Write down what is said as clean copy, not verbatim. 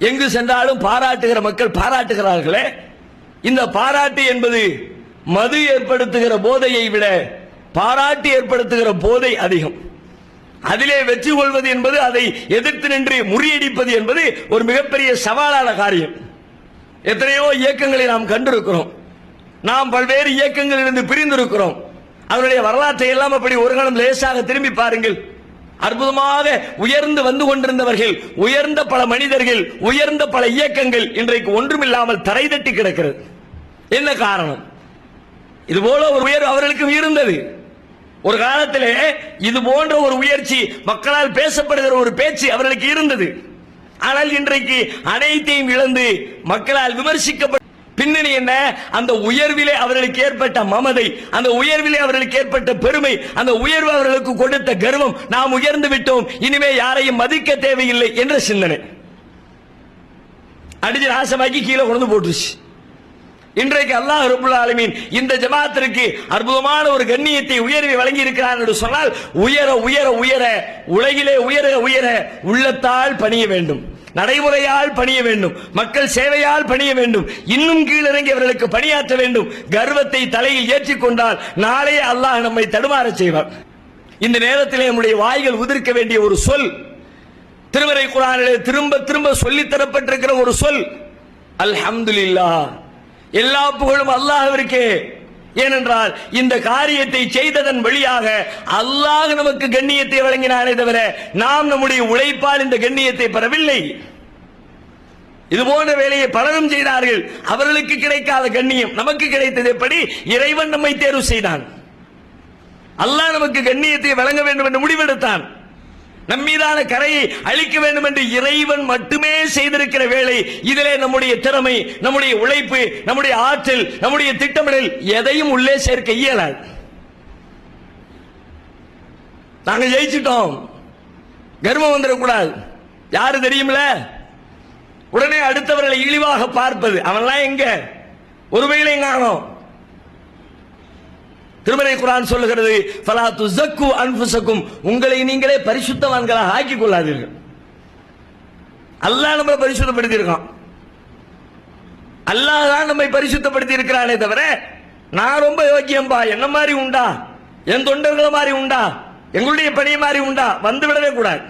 எங்கு சென்றாலும் பாராட்டுகிற மக்கள் பாராட்டுகிறார்களே, இந்த பாராட்டு என்பது மது ஏற்படுத்துகிற போதையை விட பாராட்டு ஏற்படுத்துகிற போதை அதிகம். அதிலே வெற்றி கொள்வது என்பது, அதை எதிர்த்து நின்று முறியடிப்பது என்பது ஒரு மிகப்பெரிய சவாலான காரியம். எத்தனையோ இயக்கங்களை நாம் கண்டிருக்கிறோம். நாம் பல்வேறு இயக்கங்களிலிருந்து பிரிந்திருக்கிறோம். அதனுடைய வரலாற்றை எல்லாம் அப்படி ஒரு கணம் லேசாக திரும்பி பாருங்கள். அற்புதமாக உயர்ந்து வந்து கொண்டிருந்தவர்கள், உயர்ந்த பல மனிதர்கள், உயர்ந்த பல இயக்கங்கள் இன்றைக்கு ஒன்றுமில்லாமல் தரை தட்டி கிடக்கிறது. என்ன காரணம்? இது போல ஒரு உயர்வு அவர்களுக்கும் இருந்தது. ஒரு காலத்திலே இது போன்ற ஒரு உயர்ச்சி, மக்களால் பேசப்படுகிற ஒரு பேச்சு அவர்களுக்கு இருந்தது. ஆனால் இன்றைக்கு அனைத்தையும் இழந்து மக்களால் விமர்சிக்கப்பட்ட பின்னணி என்ன? அந்த உயர்விலே அவர்களுக்கு ஏற்பட்ட மமதை, அந்த உயர்விலே அவர்களுக்கு ஏற்பட்ட பெருமை, அந்த உயர்வு அவர்களுக்கு கொடுத்த கர்வம், நாம் உயர்ந்து விட்டோம், இனிமே யாரையும் மதிக்க தேவையில்லை என்ற சிந்தனை அடிச்சு நாசமாக்கி கீழே கொண்டு போட்டுச்சு. இன்றைக்கு அல்லாஹ் ரப்பல் ஆலமீன் இந்த ஜமாத்திற்கு அற்புதமான ஒரு கண்ணியத்தை, உயர்வை வழங்கி இருக்கிறார் என்று சொன்னால், உயர உயர உயர, உலகிலே உயர உயர உள்ளத்தால் பணிய வேண்டும், நடைமுறையால் பணிய வேண்டும், மக்கள் சேவையால் பணிய வேண்டும், இன்னும் கீழிறங்கி அவர்களுக்கு பணியாற்ற வேண்டும். கர்வத்தை தலையில் ஏற்றிக்கொண்டால் நாளே அல்லாஹ் நம்மை தடுமாற செய்வார். இந்த நேரத்தில் நம்முடைய வாய்கள் உதிர்க்க வேண்டிய ஒரு சொல், திருமறை குர்ஆனிலே திரும்ப திரும்ப சொல்லித் தரப்பட்டிருக்கிற ஒரு சொல், அல்ஹம்துலில்லாஹ். எல்லா புகழும் அல்லாஹ்விற்கே. ஏனென்றால் இந்த காரியத்தை செய்ததன் வழியாக அல்லாஹ் நமக்கு கண்ணியத்தை வழங்கினானே தவிர நாம் நம்முடைய உழைப்பால் இந்த கண்ணியத்தை பெறவில்லை. இது போன்ற வேலையை பலரும் செய்தார்கள். அவர்களுக்கு கிடைக்காத கண்ணியம் நமக்கு கிடைத்தது எப்படி? இறைவன் நம்மை தேர்வு செய்தான். அல்லாஹ் நமக்கு கண்ணியத்தை வழங்க வேண்டும் என்று முடிவெடுத்தான். நம்மீதான கரையை அழிக்க வேண்டும் என்று இறைவன் மட்டுமே செய்திருக்கிற வேலை. இதிலே நம்முடைய திறமை, நம்முடைய உழைப்பு, நம்முடைய ஆற்றல், நம்முடைய திட்டமிடல் எதையும் உள்ளே சேர்க்க இயலாது. நாங்கள் ஜெயிச்சிட்டோம், கர்வம் வந்துடக்கூடாது. யாரு தெரியுமில்ல? உடனே அடுத்தவர்களை இழிவாக பார்ப்பது. அவன்லாம் எங்க ஒரு வேளையும் காணோம். திருமறை குர்ஆன் சொல்லுகிறது, ஃபலா துஸக்கு அன்ஃபுஸக்கும், உங்களை நீங்களே பரிசுத்தவான்களாக ஆக்கிக் கொள்ளாதீர்கள். அல்லாஹ் நம்மை பரிசுத்தப்படுத்தி இருக்கான். அல்லாஹ் தான் நம்மை பரிசுத்தப்படுத்தி இருக்கிறானே தவிர நான் ரொம்ப யோக்கியம்பா, என்ன மாதிரி உண்டா, என் தொண்டர்களை மாதிரி உண்டா, எங்களுடைய பணியை மாதிரி உண்டா வந்து விடவே கூடாது.